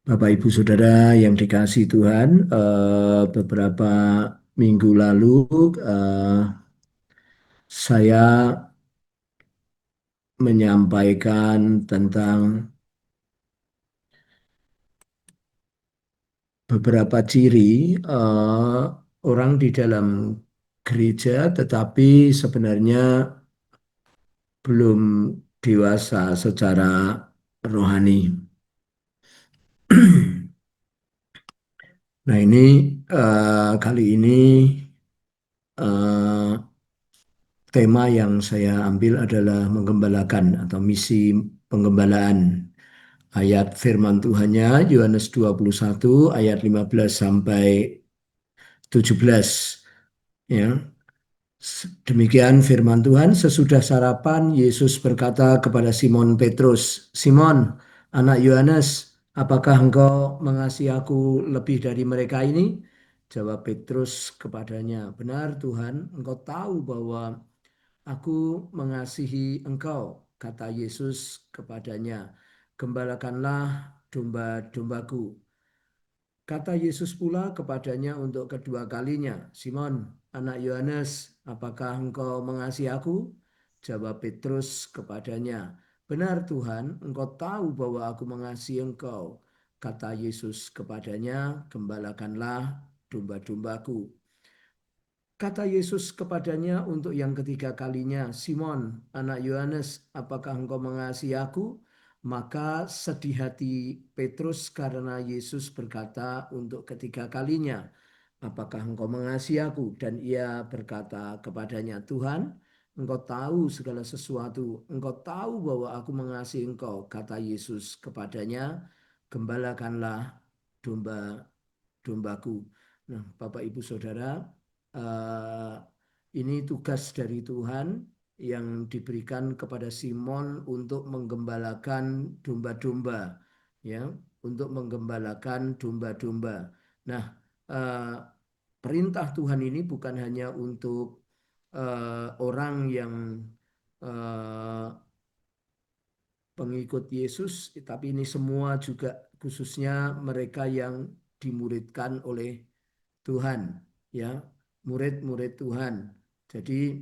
Bapak, Ibu, Saudara yang dikasihi Tuhan, beberapa minggu lalu eh, saya menyampaikan tentang beberapa ciri eh, orang di dalam gereja, tetapi sebenarnya belum dewasa secara rohani. Nah, ini kali ini eh, tema yang saya ambil adalah menggembalakan atau misi penggembalaan. Ayat firman Tuhannya Yohanes 21 ayat 15 sampai 17. Ya. Demikian firman Tuhan. Sesudah sarapan, Yesus berkata kepada Simon Petrus, "Simon, anak Yohanes, apakah engkau mengasihi aku lebih dari mereka ini?" Jawab Petrus kepadanya, "Benar Tuhan, engkau tahu bahwa aku mengasihi engkau." Kata Yesus kepadanya, "Gembalakanlah domba-dombaku." Kata Yesus pula kepadanya untuk kedua kalinya, "Simon, anak Yohanes, apakah engkau mengasihi aku?" Jawab Petrus kepadanya, "Benar Tuhan, engkau tahu bahwa aku mengasihi engkau." Kata Yesus kepadanya, "Gembalakanlah domba-dombaku." Kata Yesus kepadanya untuk yang ketiga kalinya, "Simon, anak Yohanes, apakah engkau mengasihi aku?" Maka sedih hati Petrus karena Yesus berkata untuk ketiga kalinya, "Apakah engkau mengasihi aku?" Dan ia berkata kepadanya, "Tuhan, engkau tahu segala sesuatu. Engkau tahu bahwa aku mengasihi engkau." Kata Yesus kepadanya, "Gembalakanlah domba-dombaku." Nah, Bapak Ibu Saudara, eh, ini tugas dari Tuhan yang diberikan kepada Simon untuk menggembalakan domba-domba, ya, untuk menggembalakan domba-domba. Nah, eh, perintah Tuhan ini bukan hanya untuk orang yang eh, pengikut Yesus, tapi ini semua juga khususnya mereka yang dimuridkan oleh Tuhan, ya, murid-murid Tuhan. Jadi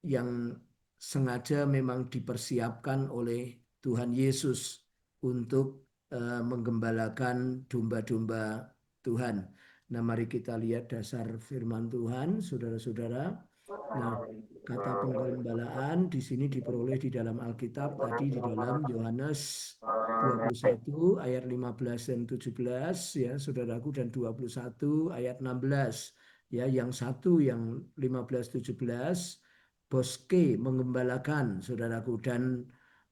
yang sengaja memang dipersiapkan oleh Tuhan Yesus untuk menggembalakan domba-domba Tuhan. Nah, mari kita lihat dasar firman Tuhan, saudara-saudara. Nah, kata penggembalaan di sini diperoleh di dalam Alkitab tadi di dalam Yohanes 21 ayat 15 dan 17, ya saudaraku, dan 21 ayat 16. Ya, yang satu yang 15 17 boske menggembalakan saudaraku, dan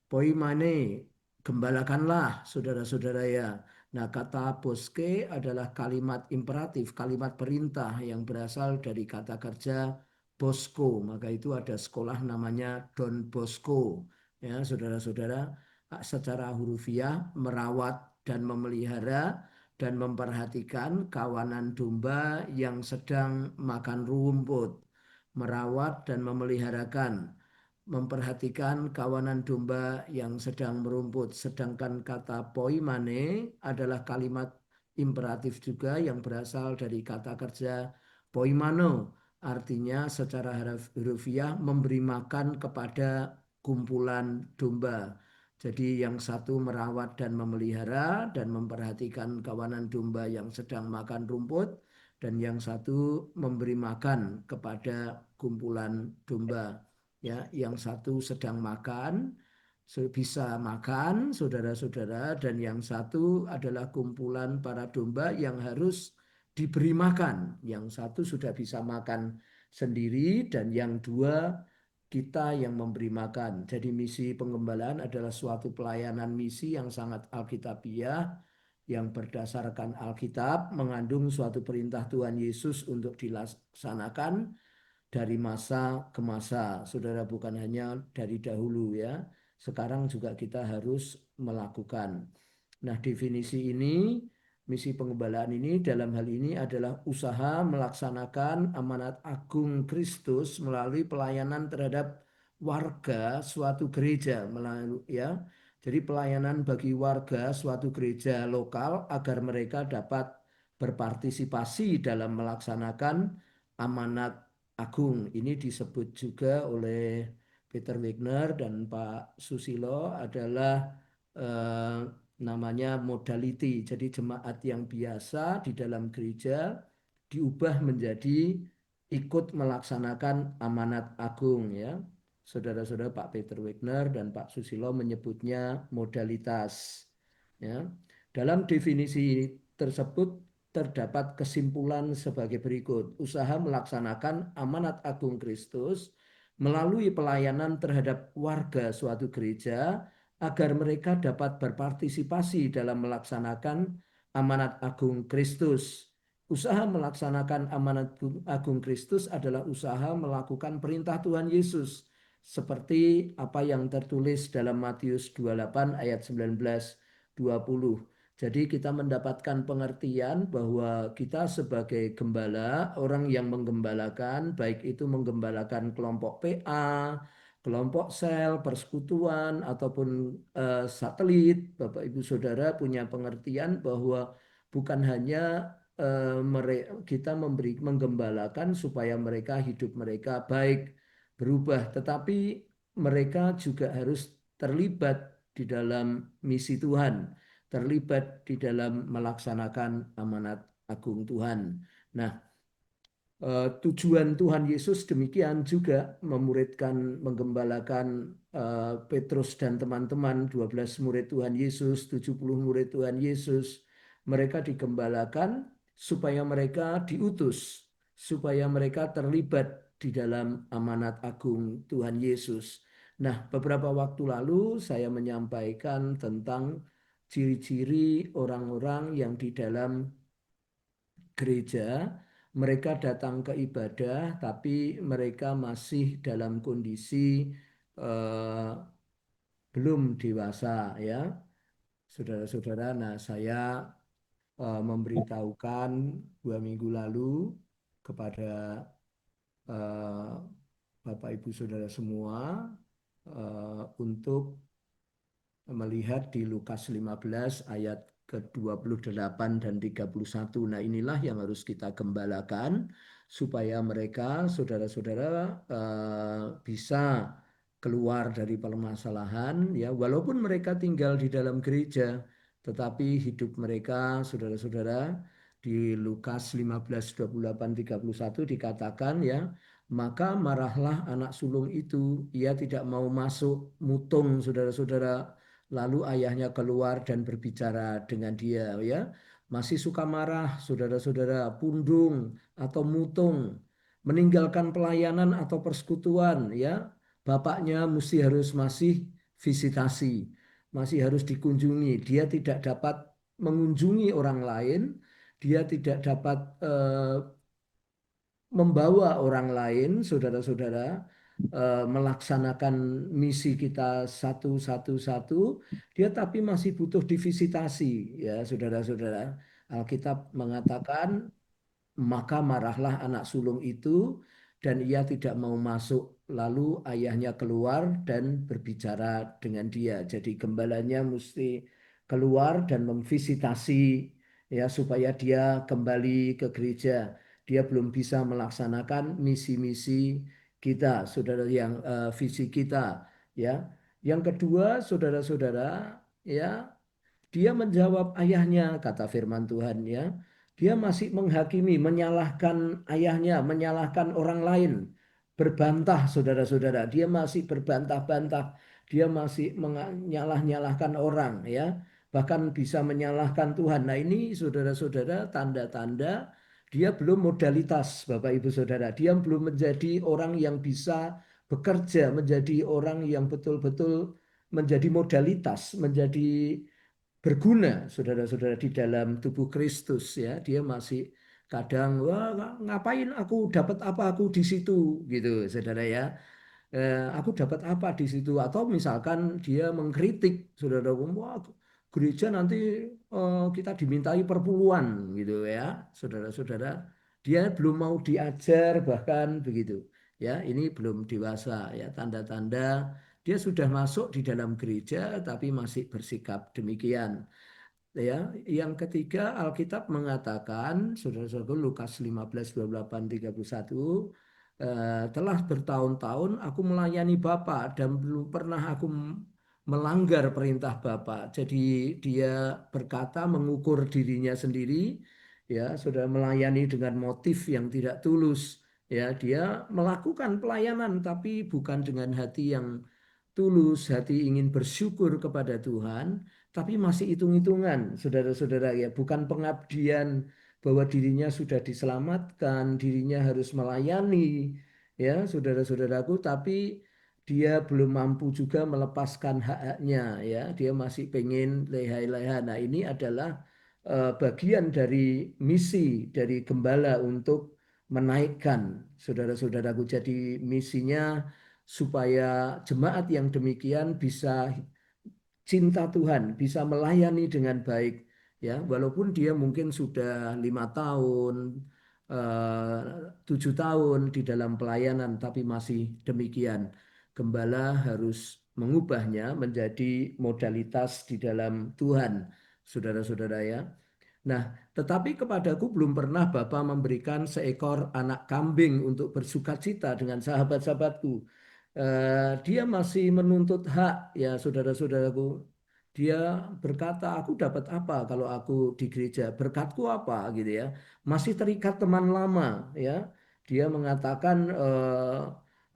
poimane gembalakanlah saudara-saudara ya. Nah, kata boske adalah kalimat imperatif, kalimat perintah yang berasal dari kata kerja Bosco. Maka itu ada sekolah namanya Don Bosco. Ya, saudara-saudara, secara hurufiah merawat dan memelihara dan memperhatikan kawanan domba yang sedang makan rumput. Merawat dan memeliharakan, memperhatikan kawanan domba yang sedang merumput. Sedangkan kata poimane adalah kalimat imperatif juga yang berasal dari kata kerja poimano. Artinya secara hurufiah memberi makan kepada kumpulan domba. Jadi yang satu merawat dan memelihara dan memperhatikan kawanan domba yang sedang makan rumput, dan yang satu memberi makan kepada kumpulan domba. Ya, yang satu sedang makan, bisa makan, saudara-saudara, dan yang satu adalah kumpulan para domba yang harus diberi makan. Yang satu sudah bisa makan sendiri, dan yang dua kita yang memberi makan. Jadi misi penggembalaan adalah suatu pelayanan misi yang sangat alkitabiah, yang berdasarkan Alkitab, mengandung suatu perintah Tuhan Yesus untuk dilaksanakan dari masa ke masa. Saudara, bukan hanya dari dahulu ya. Sekarang juga kita harus melakukan. Nah, definisi ini, misi pengembalaan ini dalam hal ini adalah usaha melaksanakan amanat agung Kristus melalui pelayanan terhadap warga suatu gereja, melalui ya, Jadi pelayanan bagi warga suatu gereja lokal agar mereka dapat berpartisipasi dalam melaksanakan amanat agung. Ini disebut juga oleh Peter Wegner dan Pak Susilo adalah eh, namanya modality. Jadi jemaat yang biasa di dalam gereja diubah menjadi ikut melaksanakan amanat agung ya. Saudara-saudara Pak Peter Wegner dan Pak Susilo menyebutnya modalitas. Ya. Dalam definisi tersebut terdapat kesimpulan sebagai berikut. Usaha melaksanakan amanat agung Kristus melalui pelayanan terhadap warga suatu gereja agar mereka dapat berpartisipasi dalam melaksanakan amanat agung Kristus. Usaha melaksanakan amanat agung Kristus adalah usaha melakukan perintah Tuhan Yesus seperti apa yang tertulis dalam Matius 28 ayat 19-20. Jadi kita mendapatkan pengertian bahwa kita sebagai gembala, orang yang menggembalakan, baik itu menggembalakan kelompok PA, kelompok sel, persekutuan, ataupun satelit, Bapak Ibu Saudara punya pengertian bahwa bukan hanya kita menggembalakan supaya mereka hidup mereka baik berubah, tetapi mereka juga harus terlibat di dalam misi Tuhan, terlibat di dalam melaksanakan amanat agung Tuhan. Nah, tujuan Tuhan Yesus demikian juga memuridkan, menggembalakan Petrus dan teman-teman, 12 murid Tuhan Yesus, 70 murid Tuhan Yesus. Mereka digembalakan supaya mereka diutus, supaya mereka terlibat di dalam amanat agung Tuhan Yesus. Nah, beberapa waktu lalu saya menyampaikan tentang ciri-ciri orang-orang yang di dalam gereja, mereka datang ke ibadah, tapi mereka masih dalam kondisi eh, belum dewasa, ya, saudara-saudara. Nah, saya memberitahukan 2 minggu lalu kepada eh, Bapak Ibu Saudara semua untuk melihat di Lukas 15 ayat ke-28 dan 31. Nah, inilah yang harus kita gembalakan supaya mereka, saudara-saudara, bisa keluar dari permasalahan ya, walaupun mereka tinggal di dalam gereja, tetapi hidup mereka, saudara-saudara, di Lukas 15, 28, 31 dikatakan ya, maka marahlah anak sulung itu, ia tidak mau masuk mutung, saudara-saudara. Lalu ayahnya keluar dan berbicara dengan dia ya. Masih suka marah, saudara-saudara, pundung atau mutung, meninggalkan pelayanan atau persekutuan ya. Bapaknya mesti harus masih visitasi, masih harus dikunjungi. Dia tidak dapat mengunjungi orang lain, dia tidak dapat membawa orang lain, saudara-saudara, melaksanakan misi kita satu, dia tapi masih butuh divisitasi, ya, saudara-saudara. Alkitab mengatakan maka marahlah anak sulung itu dan ia tidak mau masuk. Lalu ayahnya keluar dan berbicara dengan dia. Jadi gembalanya mesti keluar dan memvisitasi ya supaya dia kembali ke gereja. Dia belum bisa melaksanakan misi-misi kita, saudara, yang visi kita ya. Yang kedua, saudara-saudara, ya, dia menjawab ayahnya, kata firman Tuhan ya. Dia masih menghakimi, menyalahkan ayahnya, menyalahkan orang lain. Berbantah, saudara-saudara. Dia masih berbantah-bantah. Dia masih menyalah-nyalahkan orang ya. Bahkan bisa menyalahkan Tuhan. Nah, ini saudara-saudara tanda-tanda dia belum modalitas, Bapak Ibu Saudara. Dia belum menjadi orang yang bisa bekerja, menjadi orang yang betul-betul menjadi modalitas, menjadi berguna, saudara-saudara, di dalam tubuh Kristus ya. Dia masih kadang, wah, ngapain aku, dapat apa aku di situ gitu, saudara ya. Aku dapat apa di situ, atau misalkan dia mengkritik, saudara, wah, gereja nanti kita dimintai perpuluhan gitu ya, saudara-saudara. Dia belum mau diajar bahkan begitu ya. Ini belum dewasa ya, tanda-tanda dia sudah masuk di dalam gereja tapi masih bersikap demikian. Ya, yang ketiga Alkitab mengatakan, saudara-saudara, Lukas 15, 28, 31, telah bertahun-tahun aku melayani Bapa dan belum pernah aku melanggar perintah Bapa. Jadi dia berkata mengukur dirinya sendiri, ya, sudah melayani dengan motif yang tidak tulus. Ya, dia melakukan pelayanan tapi bukan dengan hati yang tulus, hati ingin bersyukur kepada Tuhan, tapi masih hitung-hitungan, saudara-saudara, ya, bukan pengabdian bahwa dirinya sudah diselamatkan, dirinya harus melayani, ya, saudara-saudaraku, tapi dia belum mampu juga melepaskan hak-haknya, ya, dia masih pengen leha-leha. Nah, ini adalah bagian dari misi dari gembala untuk menaikkan saudara-saudaraku. Jadi misinya supaya jemaat yang demikian bisa cinta Tuhan, bisa melayani dengan baik, ya, walaupun dia mungkin sudah 5 tahun, 7 tahun di dalam pelayanan, tapi masih demikian. Gembala harus mengubahnya menjadi modalitas di dalam Tuhan, saudara-saudara, ya. Nah, tetapi kepadaku belum pernah Bapa memberikan seekor anak kambing untuk bersukacita dengan sahabat-sahabatku. Dia masih menuntut hak, ya, saudara-saudaraku. Dia berkata, aku dapat apa kalau aku di gereja? Berkatku apa gitu ya? Masih terikat teman lama, ya. Dia mengatakan,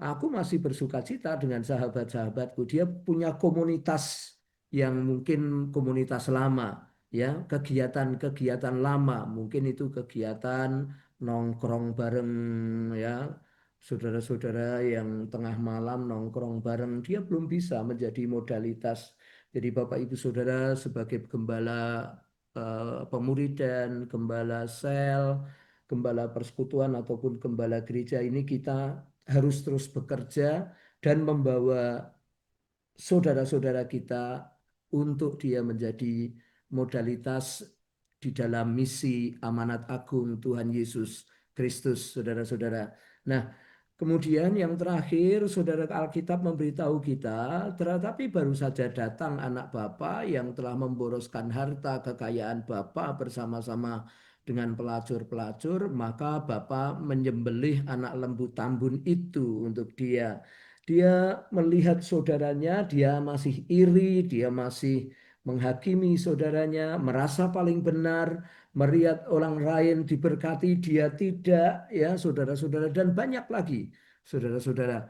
aku masih bersukacita dengan sahabat-sahabatku. Dia punya komunitas yang mungkin komunitas lama, ya, kegiatan-kegiatan lama, mungkin itu kegiatan nongkrong bareng, ya, saudara-saudara yang tengah malam nongkrong bareng, dia belum bisa menjadi modalitas. Jadi Bapak Ibu Saudara sebagai gembala pemuridan, gembala sel, gembala persekutuan ataupun gembala gereja ini kita harus terus bekerja dan membawa saudara-saudara kita untuk dia menjadi modalitas di dalam misi amanat agung Tuhan Yesus Kristus, saudara-saudara. Nah, kemudian yang terakhir, saudara, Alkitab memberitahu kita, tetapi baru saja datang anak bapa yang telah memboroskan harta kekayaan bapa bersama-sama dengan pelacur-pelacur, maka bapa menyembelih anak lembu tambun itu untuk dia. Dia melihat saudaranya, dia masih iri, dia masih menghakimi saudaranya, merasa paling benar, melihat orang lain diberkati, dia tidak, ya, saudara-saudara, dan banyak lagi, saudara-saudara.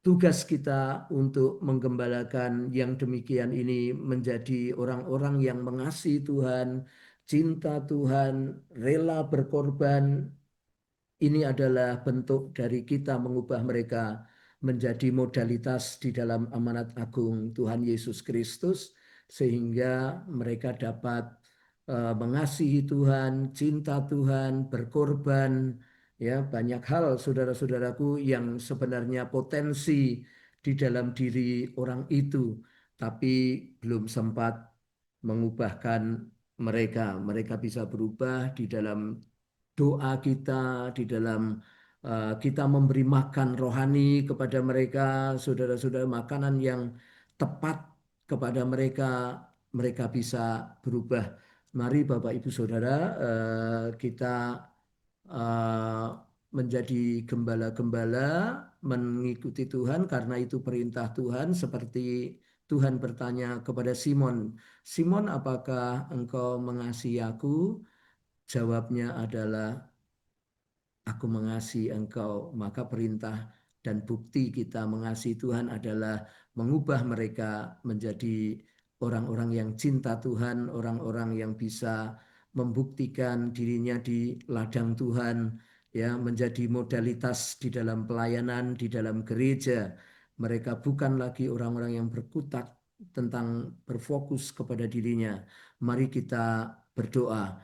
Tugas kita untuk menggembalakan yang demikian ini menjadi orang-orang yang mengasihi Tuhan, cinta Tuhan, rela berkorban. Ini adalah bentuk dari kita mengubah mereka menjadi modalitas di dalam amanat agung Tuhan Yesus Kristus, sehingga mereka dapat mengasihi Tuhan, cinta Tuhan, berkorban, ya, banyak hal, saudara-saudaraku, yang sebenarnya potensi di dalam diri orang itu, tapi belum sempat mengubahkan mereka. Mereka bisa berubah di dalam doa kita, di dalam kita memberi makan rohani kepada mereka, saudara-saudara, makanan yang tepat kepada mereka, mereka bisa berubah. Mari Bapak Ibu Saudara, kita eh, menjadi gembala-gembala, mengikuti Tuhan karena itu perintah Tuhan, seperti Tuhan bertanya kepada Simon, Simon, apakah engkau mengasihi aku? Jawabnya adalah, aku mengasihi engkau. Maka perintah dan bukti kita mengasihi Tuhan adalah mengubah mereka menjadi orang-orang yang cinta Tuhan, orang-orang yang bisa membuktikan dirinya di ladang Tuhan, ya, menjadi modalitas di dalam pelayanan, di dalam gereja. Mereka bukan lagi orang-orang yang berkutat tentang berfokus kepada dirinya. Mari kita berdoa.